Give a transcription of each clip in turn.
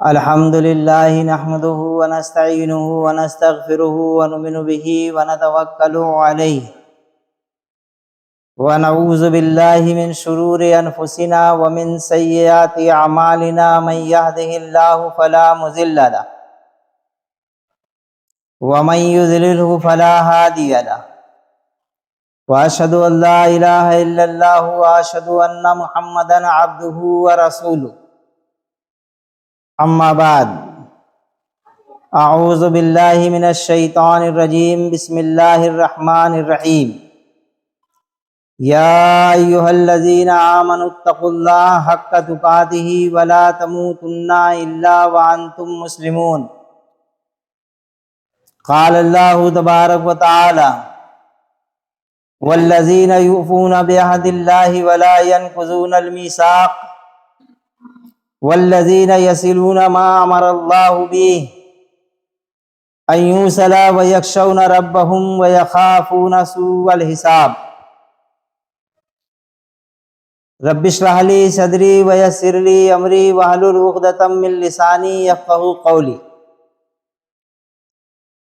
الحمد لله نحمده ونستعينه ونستغفره ونؤمن به ونتوكل عليه ونعوذ بالله من شرور أنفسنا ومن سيئات أعمالنا من يهده الله فلا مضل له ومن يضلله فلا هادي له وأشهد أن لا إله إلا الله وأشهد أن محمدا عبده ورسوله أما بعد اعوذ باللہ من الشیطان الرجیم بسم اللہ الرحمن الرحیم یا ایہا الذین آمنوا اتقوا اللہ حق تقاتہ ولا تموتن الا وانتم مسلمون قال اللہ تبارک وتعالی والذین یوفون بعہد اللہ ولا ینقضون المیثاق والذین یصلون ما امر اللہ بہ ان یوصل ویخشون ربهم ویخافون سوء الحساب رب اشرح لی صدری ویسر لی امری واحلل عقدۃ من لسانی یفقہوا قولی۔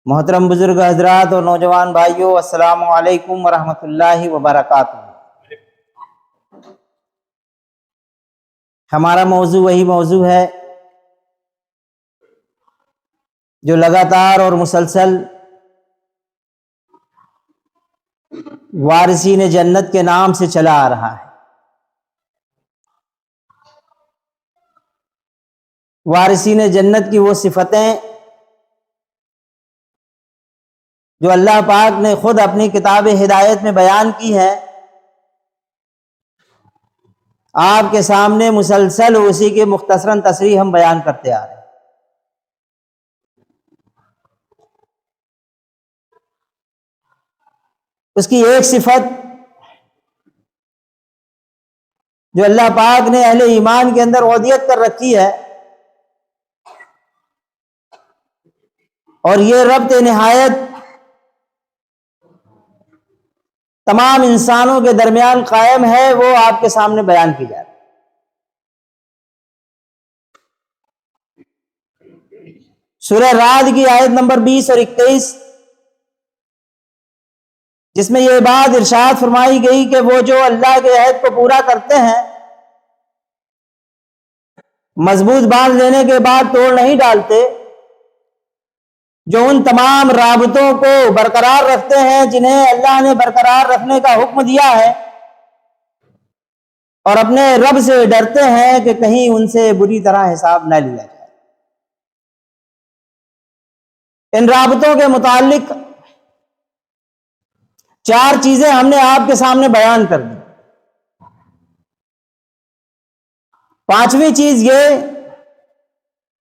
محترم بزرگ حضرات اور نوجوان بھائیوں، السلام علیکم ورحمۃ اللہ وبرکاتہ۔ ہمارا موضوع وہی موضوع ہے جو لگاتار اور مسلسل وارثین جنت کے نام سے چلا آ رہا ہے۔ وارثین جنت کی وہ صفتیں جو اللہ پاک نے خود اپنی کتاب ہدایت میں بیان کی ہے، آپ کے سامنے مسلسل اسی کے مختصراً تصریح ہم بیان کرتے آ رہے ہیں۔ اس کی ایک صفت جو اللہ پاک نے اہل ایمان کے اندر عودیت کر رکھی ہے، اور یہ ربط نہایت تمام انسانوں کے درمیان قائم ہے، وہ آپ کے سامنے بیان کی جائے۔ سورہ رعد کی آیت نمبر 20 اور 21، جس میں یہ بات ارشاد فرمائی گئی کہ وہ جو اللہ کے عہد کو پورا کرتے ہیں، مضبوط باندھ لینے کے بعد توڑ نہیں ڈالتے، جو ان تمام رابطوں کو برقرار رکھتے ہیں جنہیں اللہ نے برقرار رکھنے کا حکم دیا ہے، اور اپنے رب سے ڈرتے ہیں کہ کہیں ان سے بری طرح حساب نہ لیا جائے۔ ان رابطوں کے متعلق 4 چیزیں ہم نے آپ کے سامنے بیان کر دی۔ 5ویں چیز یہ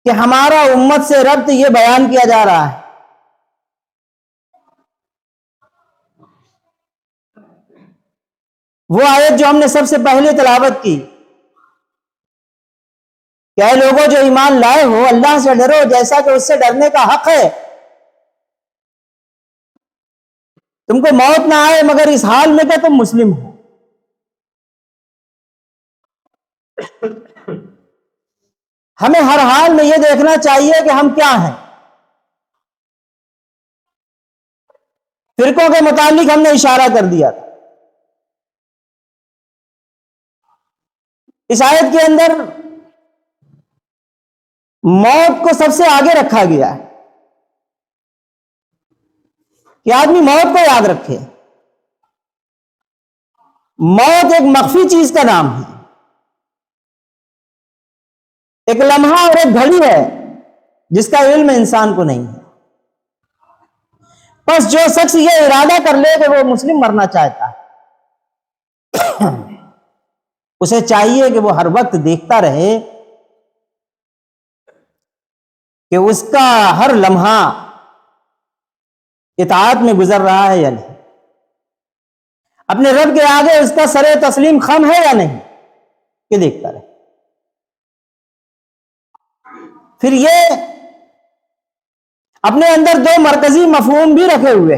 کہ ہمارا امت سے ربط یہ بیان کیا جا رہا ہے۔ وہ آیت جو ہم نے سب سے پہلے تلاوت کی کہ اے لوگوں جو ایمان لائے ہو، اللہ سے ڈرو جیسا کہ اس سے ڈرنے کا حق ہے۔ تم کو موت نہ آئے مگر اس حال میں کہ تم مسلم ہو۔ ہمیں ہر حال میں یہ دیکھنا چاہیے کہ ہم کیا ہیں۔ فرقوں کے متعلق ہم نے اشارہ کر دیا تھا۔ اس آیت کے اندر موت کو سب سے آگے رکھا گیا ہے کہ آدمی موت کو یاد رکھے۔ موت ایک مخفی چیز کا نام ہے، ایک لمحہ اور ایک گھڑی ہے جس کا علم انسان کو نہیں ہے۔ بس جو شخص یہ ارادہ کر لے کہ وہ مسلم مرنا چاہتا ہے، اسے چاہیے کہ وہ ہر وقت دیکھتا رہے کہ اس کا ہر لمحہ اطاعت میں گزر رہا ہے یا نہیں، اپنے رب کے آگے اس کا سر تسلیم خم ہے یا نہیں، یہ دیکھتا رہے۔ پھر یہ اپنے اندر 2 مرکزی مفہوم بھی رکھے ہوئے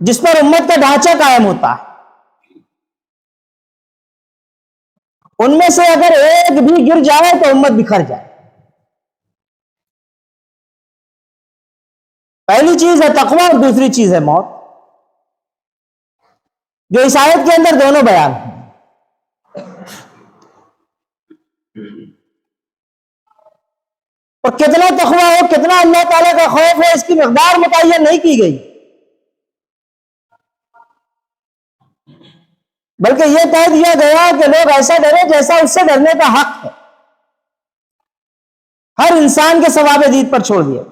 جس پر امت کا ڈھانچہ قائم ہوتا ہے۔ ان میں سے اگر ایک بھی گر جائے تو امت بکھر جائے. پہلی چیز ہے تقوی اور دوسری چیز ہے موت، جو اس آیت کے اندر دونوں بیان ہیں. اور کتنا تقوی ہو، کتنا اللہ تعالیٰ کا خوف ہے، اس کی مقدار متعین نہیں کی گئی، بلکہ یہ کہہ دیا گیا کہ لوگ ایسا ڈرے جیسا اس سے ڈرنے کا حق ہے. ہر انسان کے ثواب دید پر چھوڑ دیا.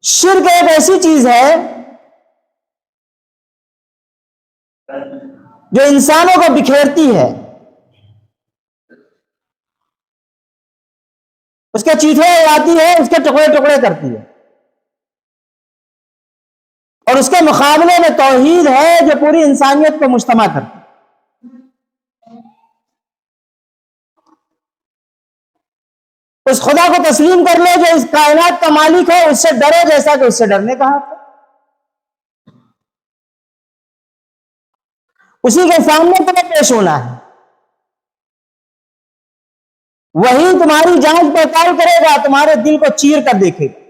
شرک ایک ایسی چیز ہے جو انسانوں کو بکھیرتی ہے، اس کے چیتھے آتی ہے، اس کے ٹکڑے ٹکڑے کرتی ہے. اور اس کے مقابلے میں توحید ہے جو پوری انسانیت کو مجتمع کرتی ہے. اس خدا کو تسلیم کر لو جو اس کائنات کا مالک ہے، اس سے ڈرو جیسا کہ اس سے ڈرنے کا حق ہے. اسی کے سامنے تمہیں پیش ہونا ہے، وہی تمہاری جانچ پڑتال کرے گا، تمہارے دل کو چیر کر دیکھے گا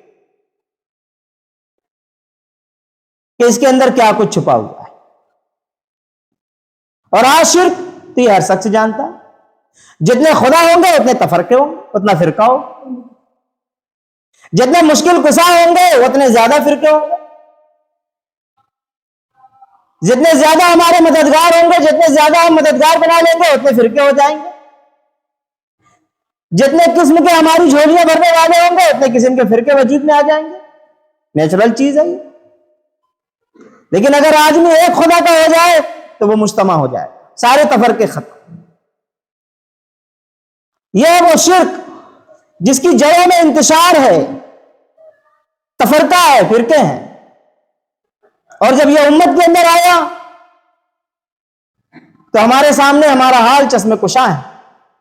کہ اس کے اندر کیا کچھ چھپا ہوا ہے. اور آج شرک تو یہ ہر شخص جانتا ہے. جتنے خدا ہوں گے اتنے تفرقے ہوں گے، اتنا فرقہ ہو. جتنے مشکل کشا ہوں گے اتنے زیادہ فرقے ہوں گے. جتنے زیادہ ہمارے مددگار ہوں گے، جتنے زیادہ ہم مددگار بنا لیں گے اتنے فرقے ہو جائیں گے. جتنے قسم کے ہماری جھولیاں بھرنے والے ہوں گے اتنے قسم کے فرقے وجود میں آ جائیں گے. نیچرل چیز ہے یہ. لیکن اگر آدمی ایک خدا کا ہو جائے تو وہ مجتمع ہو جائے، سارے تفرقے ختم. یہ وہ شرک جس کی جڑوں میں انتشار ہے، تفرقہ ہے، فرقے ہیں. اور جب یہ امت کے اندر آیا تو ہمارے سامنے ہمارا حال چشم کشا ہے،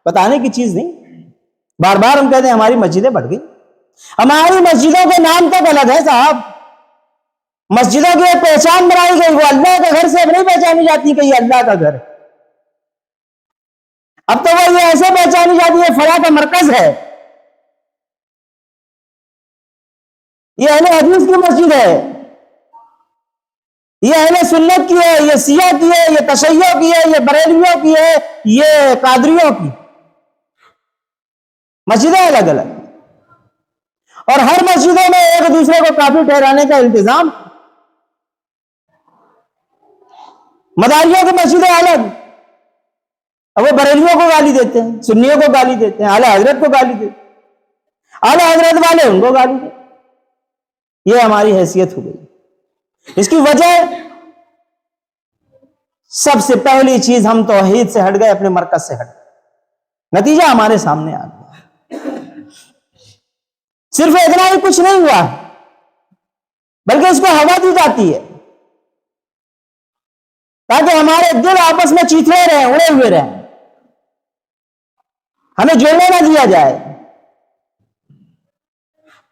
بتانے کی چیز نہیں. بار بار ہم کہتے ہیں ہماری مسجدیں بڑھ گئی. ہماری مسجدوں کے نام تک الگ ہے صاحب. مسجدوں کی ایک پہچان بنائی گئی، وہ اللہ کے گھر سے اب نہیں پہچانی جاتی کہ یہ اللہ کا گھر ہے. اب تو وہ یہ ایسے پہچانی جاتی ہے فلاں کا مرکز ہے، یہ اہل حدیث کی مسجد ہے، یہ اہل سنت کی ہے، یہ شیعہ کی ہے، یہ تشیع کی ہے، یہ بریلویوں کی ہے، یہ قادریوں کی. مسجدیں الگ الگ، اور ہر مسجدوں میں ایک دوسرے کو کافی ٹھہرانے کا انتظام. مداریوں کی مسجدیں الگ، اب وہ بریلویوں کو گالی دیتے ہیں، سنیوں کو گالی دیتے ہیں، اعلی حضرت کو گالی دیتے ہیں، اعلی حضرت والے ان کو گالی دیتے ہیں. یہ ہماری حیثیت ہو گئی. اس کی وجہ سب سے پہلی چیز ہم توحید سے ہٹ گئے، اپنے مرکز سے ہٹ گئے. نتیجہ ہمارے سامنے آ گیا. صرف اتنا ہی کچھ نہیں ہوا، بلکہ اس کو ہوا دی جاتی ہے تاکہ ہمارے دل آپس میں چیتھے رہیں، اڑے ہوئے رہیں، ہمیں جوڑنے نہ دیا جائے.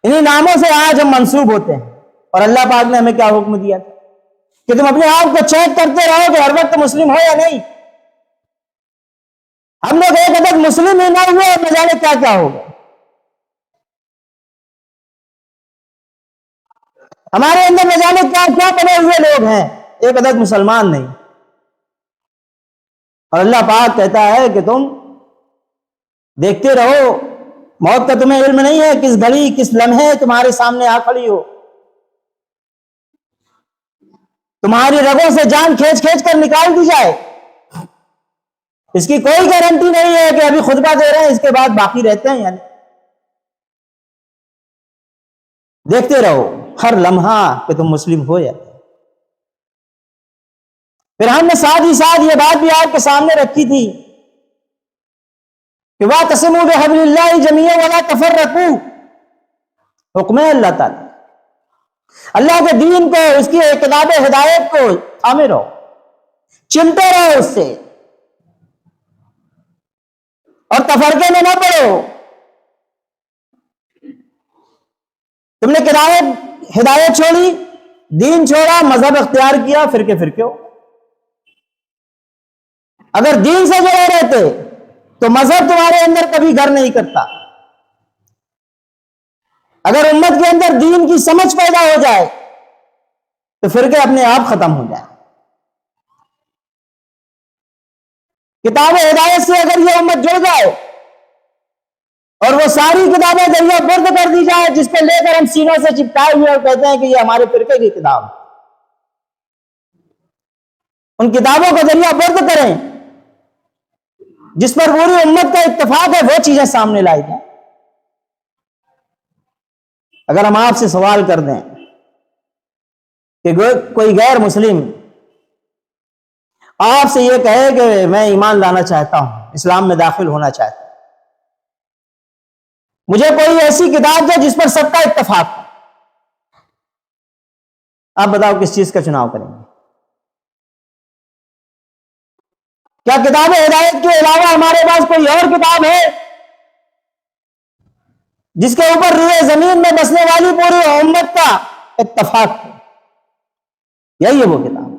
انہی ناموں سے آج ہم منسوب ہوتے ہیں. اور اللہ پاک نے ہمیں کیا حکم دیا کہ تم اپنے آپ کو چیک کرتے رہو کہ ہر وقت مسلم ہو یا نہیں. ہم لوگ ایک عدد مسلم ہی نہ ہوئے اور نہ جانے کیا کیا ہوگا. ہمارے اندر نہ جانے کیا کیا بنے ہوئے لوگ ہیں، ایک عدد مسلمان نہیں. اور اللہ پاک کہتا ہے کہ تم دیکھتے رہو، موت کا تمہیں علم نہیں ہے کس گھڑی کس لمحے تمہارے سامنے آ کھڑی ہو. تمہاری رگوں سے جان کھینچ کھینچ کر نکال دی جائے. اس کی کوئی گارنٹی نہیں ہے کہ ابھی خطبہ دے رہے ہیں اس کے بعد باقی رہتے ہیں. یعنی دیکھتے رہو ہر لمحہ کہ تم مسلم ہو یا. پھر ہم نے ساتھ ہی ساتھ یہ بات بھی آپ کے سامنے رکھی تھی کہ وَاعْتَصِمُوا بِحَبْلِ اللَّهِ جَمِيعًا وَلَا تَفَرَّقُوا. حکم ہے اللہ تعالی، اللہ کے دین کو، اس کی کتاب ہدایت کو تھامے رہو، چمٹے رہو اس سے، اور تفرقے میں نہ پڑو. تم نے کتاب ہدایت چھوڑی، دین چھوڑا، مذہب اختیار کیا، فرقے فرقے ہو۔ اگر دین سے جڑے رہتے تو مذہب تمہارے اندر کبھی گھر نہیں کرتا۔ اگر امت کے اندر دین کی سمجھ پیدا ہو جائے تو فرقے اپنے آپ ختم ہو جائیں۔ کتاب ہدایت سے اگر یہ امت جڑ جائے اور وہ ساری کتابیں دریا برد کر دی جائے جس پہ لے کر ہم سینوں سے چپکائے ہوئے اور کہتے ہیں کہ یہ ہمارے فرقے کی کتاب، ان کتابوں کو دریا برد کریں جس پر پوری امت کا اتفاق ہے، وہ چیزیں سامنے لائی جائیں۔ اگر ہم آپ سے سوال کر دیں کہ کوئی غیر مسلم آپ سے یہ کہے کہ میں ایمان لانا چاہتا ہوں، اسلام میں داخل ہونا چاہتا ہوں، مجھے کوئی ایسی کتاب دے جس پر سب کا اتفاق ہے، آپ بتاؤ کس چیز کا چناؤ کریں گے؟ کیا کتاب ہدایت کے علاوہ ہمارے پاس کوئی اور کتاب ہے جس کے اوپر روئے زمین میں بسنے والی پوری امت کا اتفاق ہے؟ یہی ہے وہ کتاب۔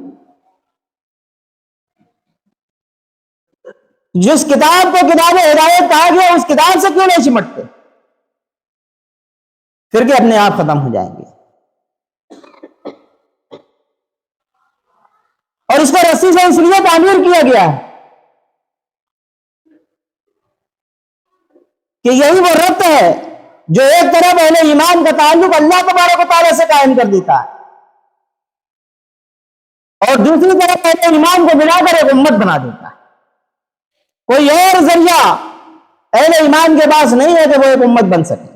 جس کتاب کو کتاب ہدایت کہا گیا اس کتاب سے کیوں نہیں چمٹتے؟ پھر کہ اپنے آپ ختم ہو جائیں گے۔ اور اس کو رسی سے اس لیے تعمیر کیا گیا ہے کہ یہی وہ ربط ہے جو ایک طرف اہل ایمان کا تعلق اللہ تبارک و تعالیٰ سے قائم کر دیتا ہے اور دوسری طرف اہل ایمان کو ملا کر ایک امت بنا دیتا ہے۔ کوئی اور ذریعہ اہل ایمان کے پاس نہیں ہے کہ وہ ایک امت بن سکے۔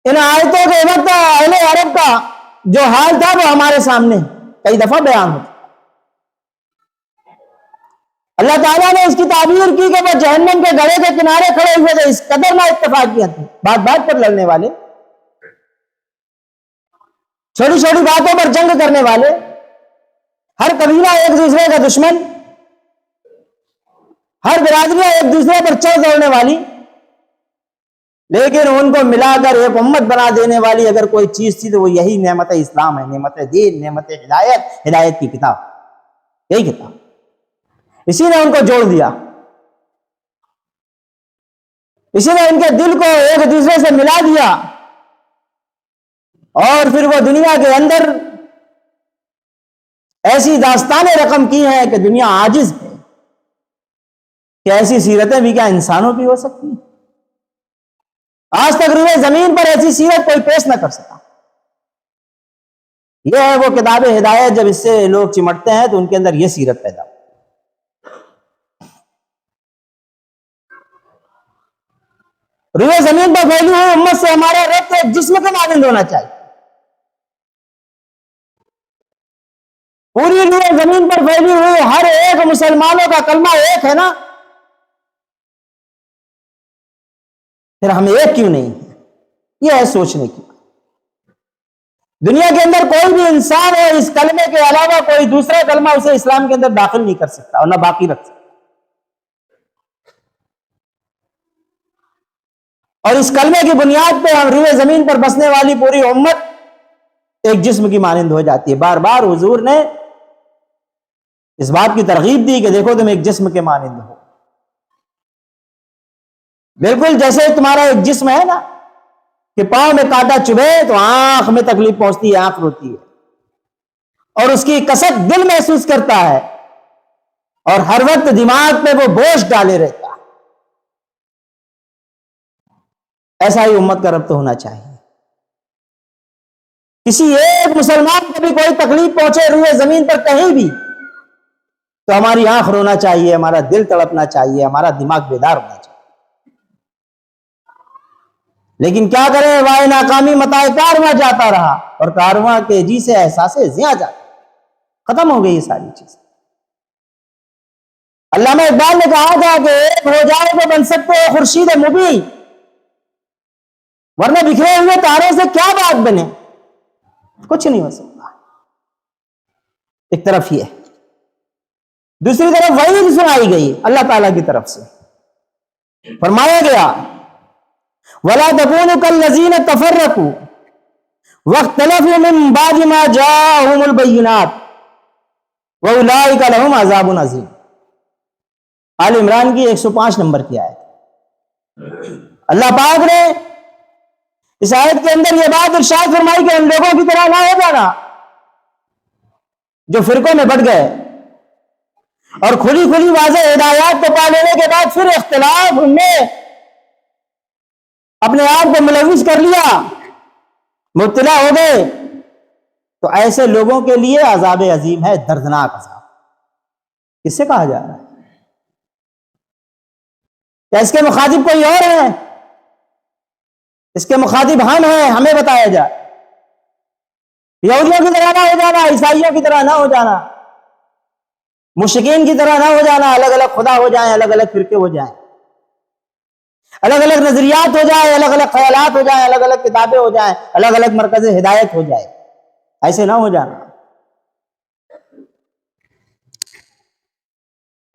ان آیتوں کے وقت اہل عرب کا جو حال تھا وہ ہمارے سامنے کئی دفعہ بیان ہوتا۔ اللہ تعالیٰ نے اس کی تعبیر کی کہ وہ جہنم کے گڑھے کے کنارے کھڑے ہوئے تھے، اس قدر نہ اتفاقیت تھی، بات بات پر لڑنے والے، چھوٹی چھوٹی باتوں پر جنگ کرنے والے، ہر قبیلہ ایک دوسرے کا دشمن، ہر برادریاں ایک دوسرے پر چڑھ دوڑنے والی، لیکن ان کو ملا کر ایک امت بنا دینے والی اگر کوئی چیز تھی تو وہ یہی نعمت اسلام ہے، نعمت دین، نعمت ہدایت، ہدایت کی کتاب، یہی کتاب، اسی نے ان کو جوڑ دیا، اسی نے ان کے دل کو ایک دوسرے سے ملا دیا، اور پھر وہ دنیا کے اندر ایسی داستانیں رقم کی ہیں کہ دنیا عاجز ہے کہ ایسی سیرتیں بھی کیا انسانوں کی ہو سکتی ہیں؟ آج تک روئے زمین پر ایسی سیرت کوئی پیش نہ کر سکا۔ یہ ہے وہ کتاب ہدایت، جب اس سے لوگ چمٹتے ہیں تو ان کے اندر یہ سیرت پیدا ہو۔ روئے زمین پر پھیلی ہوئی امت سے ہمارا ربط ایک جسم کے مانند ہونا چاہیے۔ پوری روئے زمین پر پھیلی ہوئی ہر ایک مسلمانوں کا کلمہ ایک ہے نا، پھر ہم ایک کیوں نہیں ہیں؟ یہ ہے سوچنے کی۔ دنیا کے اندر کوئی بھی انسان ہے اس کلمے کے علاوہ کوئی دوسرا کلمہ اسے اسلام کے اندر داخل نہیں کر سکتا اور نہ باقی رکھ سکتا، اور اس کلمے کی بنیاد پہ ہم روئے زمین پر بسنے والی پوری امت ایک جسم کی مانند ہو جاتی ہے۔ بار بار حضور نے اس بات کی ترغیب دی کہ دیکھو تم ایک جسم کے مانند ہو، بالکل جیسے تمہارا ایک جسم ہے نا کہ پاؤں میں کانٹا چبھے تو آنکھ میں تکلیف پہنچتی ہے، آنکھ روتی ہے، اور اس کی کسک دل محسوس کرتا ہے، اور ہر وقت دماغ پہ وہ بوجھ ڈالے رہتا ہے۔ ایسا ہی امت کا ربط ہونا چاہیے۔ کسی ایک مسلمان کو بھی کوئی تکلیف پہنچے روئے زمین پر کہیں بھی تو ہماری آنکھ رونا چاہیے، ہمارا دل تڑپنا چاہیے، ہمارا دماغ بیدار ہونا چاہیے۔ لیکن کیا کریں، وائے ناکامی متاع کارواں جاتا رہا، اور کارواں کے جی سے احساس زیاں جاتا، ختم ہو گئی یہ ساری چیز۔ علامہ اقبال نے کہا تھا کہ ایک ہو جائے تو بن سکتے ہو خورشید مبیں، ورنہ بکھرے ہوئے تاروں سے کیا بات بنے، کچھ نہیں ہو سکتا۔ ایک طرف یہ، دوسری طرف وعید سنائی گئی اللہ تعالیٰ کی طرف سے، فرمایا گیا ولا تكونوا كالذين تفرقوا واختلفوا من بعد ما جاءهم البينات واولئك لهم عذاب عظیم. آل عمران کی 105 نمبر کی آیت. اللہ پاک نے اس آیت کے اندر یہ بات ارشاد فرمائی کہ ان لوگوں کی طرح نہ ہو جانا جو فرقوں میں بٹ گئے اور کھلی کھلی واضح ہدایات کو پا لینے کے بعد پھر اختلاف ان میں اپنے آپ کو ملوث کر لیا، مبتلا ہو گئے. تو ایسے لوگوں کے لیے عذاب عظیم ہے، دردناک عذاب. کس سے کہا جا رہا ہے؟ کیا اس کے مخاطب کوئی اور ہے؟ اس کے مخاطب ہم ہیں، ہمیں بتایا جائے. یہودیوں کی طرح نہ ہو جانا، عیسائیوں کی طرح نہ ہو جانا، مشرکین کی طرح نہ ہو جانا، الگ الگ خدا ہو جائیں، الگ الگ فرقے ہو جائیں، الگ الگ نظریات ہو جائیں، الگ الگ خیالات ہو جائیں، الگ الگ کتابیں ہو جائیں، الگ الگ مرکز ہدایت ہو جائے. ایسے نہ ہو جانا.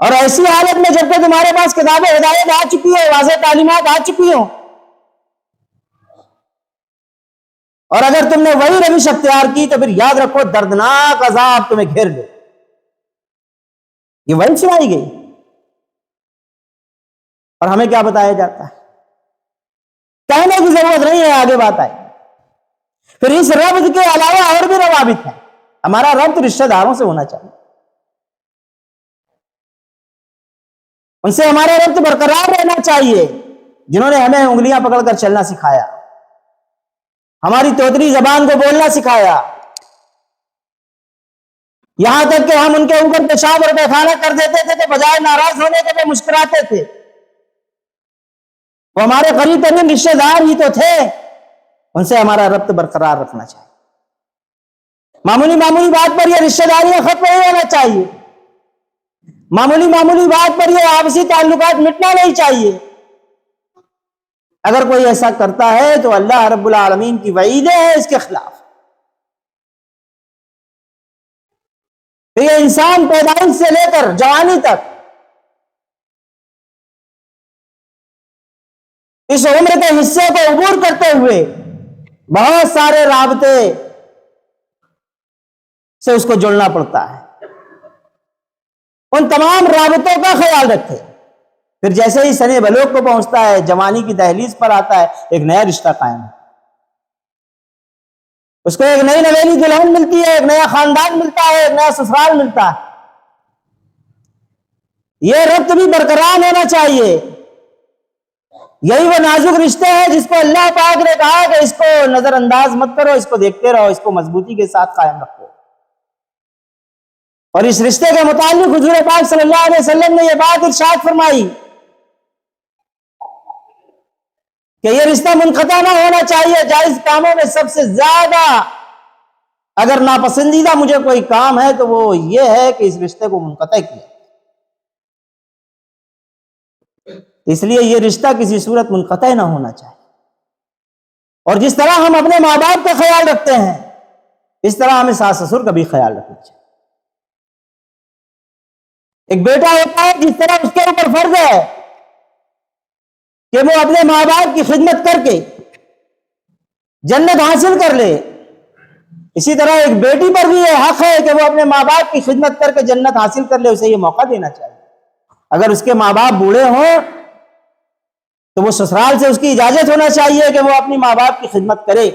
اور ایسی حالت میں جب کہ تمہارے پاس کتاب ہدایت آ چکی ہے، واضح تعلیمات آ چکی ہوں، اور اگر تم نے وہی روش اختیار کی تو پھر یاد رکھو دردناک عذاب تمہیں گھیر لے. یہ وہی سنائی گئی. اور ہمیں کیا بتایا جاتا ہے؟ کہنے کی ضرورت نہیں ہے، آگے بات آئی. پھر اس ربط کے علاوہ اور بھی روابط ہیں. ہمارا ربط رشتہ داروں سے ہونا چاہیے، ان سے ہمارا ربط برقرار رہنا چاہیے، جنہوں نے ہمیں انگلیاں پکڑ کر چلنا سکھایا، ہماری توتری زبان کو بولنا سکھایا، یہاں تک کہ ہم ان کے اوپر پیشاب اور پیخانہ کر دیتے تھے تو بجائے ناراض ہونے کے وہ مسکراتے تھے. وہ ہمارے قریب ترین رشتہ دار ہی تو تھے. ان سے ہمارا ربط برقرار رکھنا چاہیے. معمولی معمولی بات پر یہ رشتہ داریاں ختم نہیں ہونا چاہیے. معمولی معمولی بات پر یہ آپسی تعلقات مٹنا نہیں چاہیے. اگر کوئی ایسا کرتا ہے تو اللہ رب العالمین کی وعیدیں ہیں اس کے خلاف. تو یہ انسان پیدائش سے لے کر جوانی تک اس عمر کے حصے کو عبور کرتے ہوئے بہت سارے رابطے سے اس کو جڑنا پڑتا ہے. ان تمام رابطوں کا خیال رکھے. پھر جیسے ہی سنے بلوغ کو پہنچتا ہے، جوانی کی دہلیز پر آتا ہے، ایک نیا رشتہ قائم ہے. اس کو ایک نئی نویلی دلہن ملتی ہے، ایک نیا خاندان ملتا ہے، ایک نیا سسرال ملتا ہے. یہ ربط بھی برقرار ہونا چاہیے. یہی وہ نازک رشتے ہیں جس کو اللہ پاک نے کہا کہ اس کو نظر انداز مت کرو، اس کو دیکھتے رہو، اس کو مضبوطی کے ساتھ قائم رکھو. اور اس رشتے کے متعلق حضور پاک صلی اللہ علیہ وسلم نے یہ بات ارشاد فرمائی کہ یہ رشتہ منقطع نہ ہونا چاہیے. جائز کاموں میں سب سے زیادہ اگر ناپسندیدہ مجھے کوئی کام ہے تو وہ یہ ہے کہ اس رشتے کو منقطع کیا. اس لیے یہ رشتہ کسی صورت منقطع نہ ہونا چاہیے. اور جس طرح ہم اپنے ماں باپ کا خیال رکھتے ہیں اس طرح ہمیں ساس سسر کا بھی خیال رکھنا چاہیے. ایک بیٹا ہوتا ہے جس طرح اس کے اوپر فرض ہے کہ وہ اپنے ماں باپ کی خدمت کر کے جنت حاصل کر لے، اسی طرح ایک بیٹی پر بھی یہ حق ہے کہ وہ اپنے ماں باپ کی خدمت کر کے جنت حاصل کر لے. اسے یہ موقع دینا چاہیے. اگر اس کے ماں باپ بوڑھے ہوں تو وہ سسرال سے اس کی اجازت ہونا چاہیے کہ وہ اپنی ماں باپ کی خدمت کرے.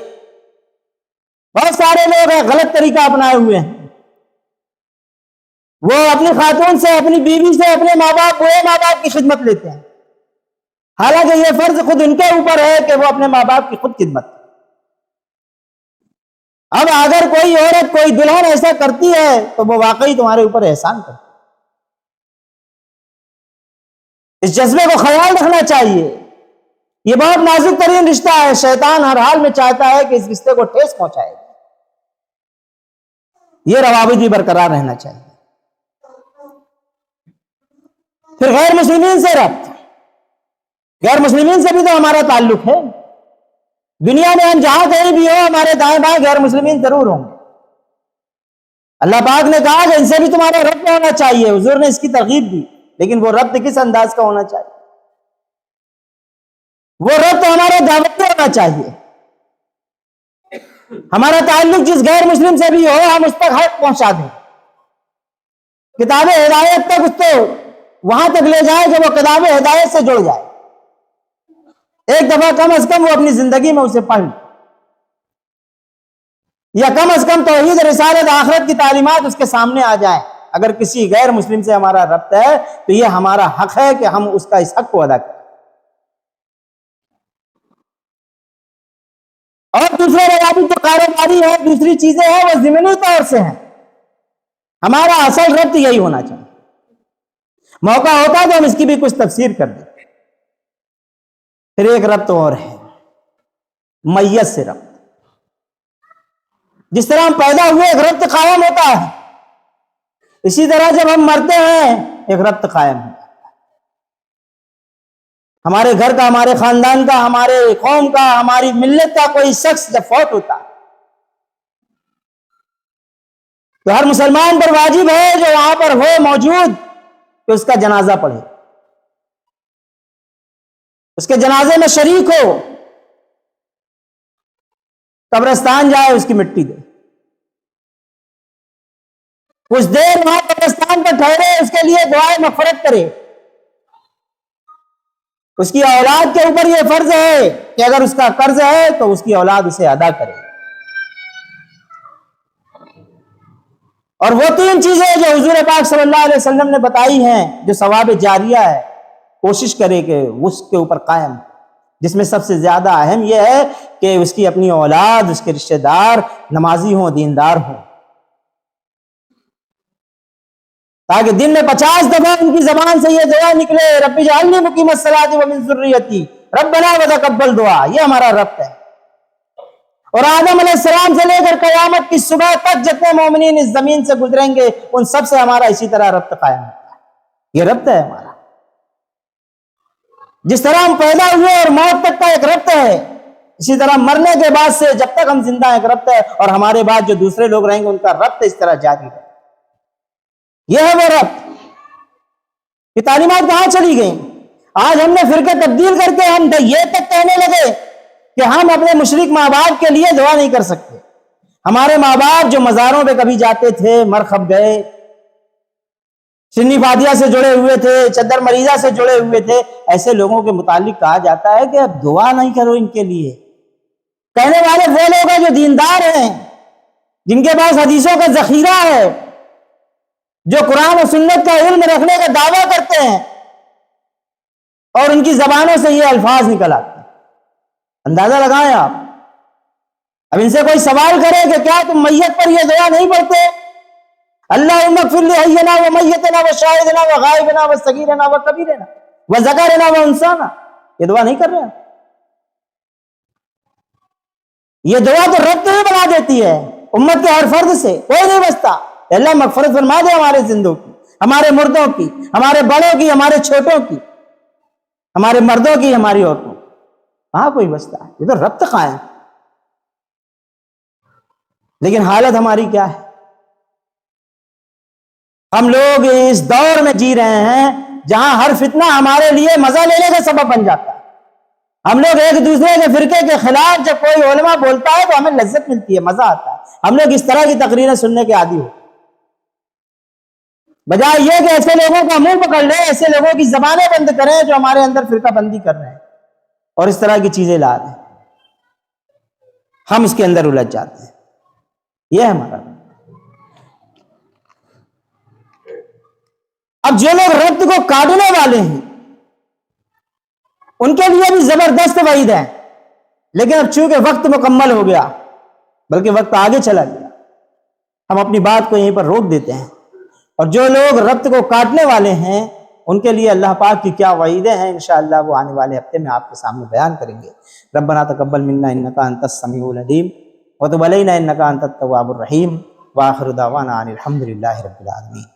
بہت سارے لوگ ہیں غلط طریقہ اپنائے ہوئے ہیں. وہ اپنی خاتون سے، اپنی بیوی سے اپنے ماں باپ، بوڑھے ماں باپ کی خدمت لیتے ہیں، حالانکہ یہ فرض خود ان کے اوپر ہے کہ وہ اپنے ماں باپ کی خود خدمت کریں. اب اگر کوئی عورت، کوئی دلہن ایسا کرتی ہے تو وہ واقعی تمہارے اوپر احسان کرتی ہے. اس جذبے کو خیال رکھنا چاہیے. یہ بہت نازک ترین رشتہ ہے. شیطان ہر حال میں چاہتا ہے کہ اس رشتے کو ٹھیس پہنچائے. یہ روابط بھی برقرار رہنا چاہیے. پھر غیر مسلمین سے ربط. غیر مسلمین سے بھی تو ہمارا تعلق ہے. دنیا میں ہم جہاں کہیں بھی ہو ہمارے دائیں بائیں غیر مسلمین ضرور ہوں گے. اللہ پاک نے کہا کہ ان سے بھی تمہارا ربط ہونا چاہیے. حضور نے اس کی ترغیب دی، لیکن وہ ربط کس انداز کا ہونا چاہیے؟ وہ ربط ہمارا دعوتی ہونا چاہیے. ہمارا تعلق جس غیر مسلم سے بھی ہو ہم اس تک حق پہنچا دیں. کتاب ہدایت تک اس کو وہاں تک لے جائے کہ وہ کتاب ہدایت سے جڑ جائے. ایک دفعہ کم از کم وہ اپنی زندگی میں اسے پڑھ لے, یا کم از کم توحید رسالت آخرت کی تعلیمات اس کے سامنے آ جائیں. اگر کسی غیر مسلم سے ہمارا ربط ہے تو یہ ہمارا حق ہے کہ ہم اس کا اس حق کو ادا کریں. اور دوسرے روابط جو کاروباری ہے, دوسری چیزیں ہیں, وہ ضمنی طور سے ہیں. ہمارا اصل ربط یہی ہونا چاہیے. موقع ہوتا تو ہم اس کی بھی کچھ تفسیر کر دیں. پھر ایک ربط اور ہے, میت سے ربط. جس طرح ہم پیدا ہوئے ایک ربط قائم ہوتا ہے, اسی طرح جب ہم مرتے ہیں ایک ربط قائم ہوتا ہے. ہمارے گھر کا, ہمارے خاندان کا, ہمارے قوم کا, ہماری ملت کا کوئی شخص جب فوت ہوتا ہے تو ہر مسلمان پر واجب ہے جو وہاں پر ہو موجود کہ اس کا جنازہ پڑھے, اس کے جنازے میں شریک ہو, قبرستان جائے, اس کی مٹی دے, کچھ دیر وہاں قبرستان پر ٹھہرے, اس کے لیے دعائے مغفرت کرے. اس کی اولاد کے اوپر یہ فرض ہے کہ اگر اس کا قرض ہے تو اس کی اولاد اسے ادا کرے. اور وہ 3 چیزیں جو حضور پاک صلی اللہ علیہ وسلم نے بتائی ہیں جو ثواب جاریہ ہے, کوشش کرے کہ اس کے اوپر قائم, جس میں سب سے زیادہ اہم یہ ہے کہ اس کی اپنی اولاد, اس کے رشتہ دار نمازی ہوں, دیندار ہوں, تاکہ دن میں 50 دفعہ ان کی زبان سے یہ دعا نکلے, رب اجعلنی مقیم الصلاۃ ومن ذریتی ربنا وتقبل دعا. یہ ہمارا ربط ہے. اور آدم علیہ السلام سے لے کر قیامت کی صبح تک جتنے مومنین اس زمین سے گزریں گے ان سب سے ہمارا اسی طرح ربط قائم ہوتا ہے. یہ ربط ہے ہمارا. جس طرح ہم پیدا ہوئے اور موت تک کا ایک ربط ہے, اسی طرح مرنے کے بعد سے جب تک ہم زندہ ایک ربط ہے, اور ہمارے بعد جو دوسرے لوگ رہیں گے ان کا ربط اس طرح جاری ہے. یہ ہے وہ ربط. یہ تعلیمات کہاں چلی گئیں؟ آج ہم نے فرقہ تبدیل کر کے ہم یہ تک کہنے لگے کہ ہم اپنے مشرک ماں باپ کے لیے دعا نہیں کر سکتے. ہمارے ماں باپ جو مزاروں پہ کبھی جاتے تھے, مرخب گئے, سنی فادیہ سے جڑے ہوئے تھے, چدر مریضہ سے جڑے ہوئے تھے, ایسے لوگوں کے متعلق کہا جاتا ہے کہ اب دعا نہیں کرو ان کے لیے. کہنے والے وہ لوگ ہیں جو دیندار ہیں, جن کے پاس حدیثوں کا ذخیرہ ہے, جو قرآن و سنت کا علم رکھنے کا دعویٰ کرتے ہیں, اور ان کی زبانوں سے یہ الفاظ نکل آتے ہیں. اندازہ لگائیں آپ. اب ان سے کوئی سوال کرے کہ کیا تم میت پر یہ دعا نہیں پڑھتے, اللہم اغفر لحینا و میتنا و شاہدنا و غائبنا و صغیرنا و کبیرنا و ذکرنا و انسانا, یہ دعا نہیں کر رہے ہیں؟ یہ دعا تو ربط ہی بنا دیتی ہے امت کے ہر فرد سے, کوئی نہیں بچتا. اللہ مغفرت فرما دے ہمارے زندوں کی, ہمارے مردوں کی, ہمارے بڑوں کی, ہمارے چھوٹوں کی, ہمارے مردوں کی, ہماری عورتوں کی. کہاں کوئی بچتا ہے؟ یہ تو ربط قائم. لیکن حالت ہماری کیا ہے؟ ہم لوگ اس دور میں جی رہے ہیں جہاں ہر فتنہ ہمارے لیے مزہ لینے کا سبب بن جاتا ہے. ہم لوگ ایک دوسرے کے فرقے کے خلاف جب کوئی علماء بولتا ہے تو ہمیں لذت ملتی ہے, مزہ آتا ہے. ہم لوگ اس طرح کی تقریریں سننے کے عادی ہو, بجائے یہ کہ ایسے لوگوں کا منہ پکڑ لیں, ایسے لوگوں کی زبانیں بند کریں جو ہمارے اندر فرقہ بندی کر رہے ہیں اور اس طرح کی چیزیں لا رہے ہیں. ہم اس کے اندر الجھ جاتے ہیں. یہ ہے ہمارا. اب جو لوگ ربط کو کاٹنے والے ہیں ان کے لیے بھی زبردست وعید ہے, لیکن اب چونکہ وقت مکمل ہو گیا, بلکہ وقت آگے چلا گیا, ہم اپنی بات کو یہیں پر روک دیتے ہیں. اور جو لوگ ربط کو کاٹنے والے ہیں ان کے لیے اللہ پاک کی کیا وعیدیں ہیں انشاءاللہ وہ آنے والے ہفتے میں آپ کے سامنے بیان کریں گے. ربنا تقبل منا انک انت السمیع العلیم وتب علینا انک انت التواب الرحیم. وآخر دعوانا ان الحمد للہ رب العالمین.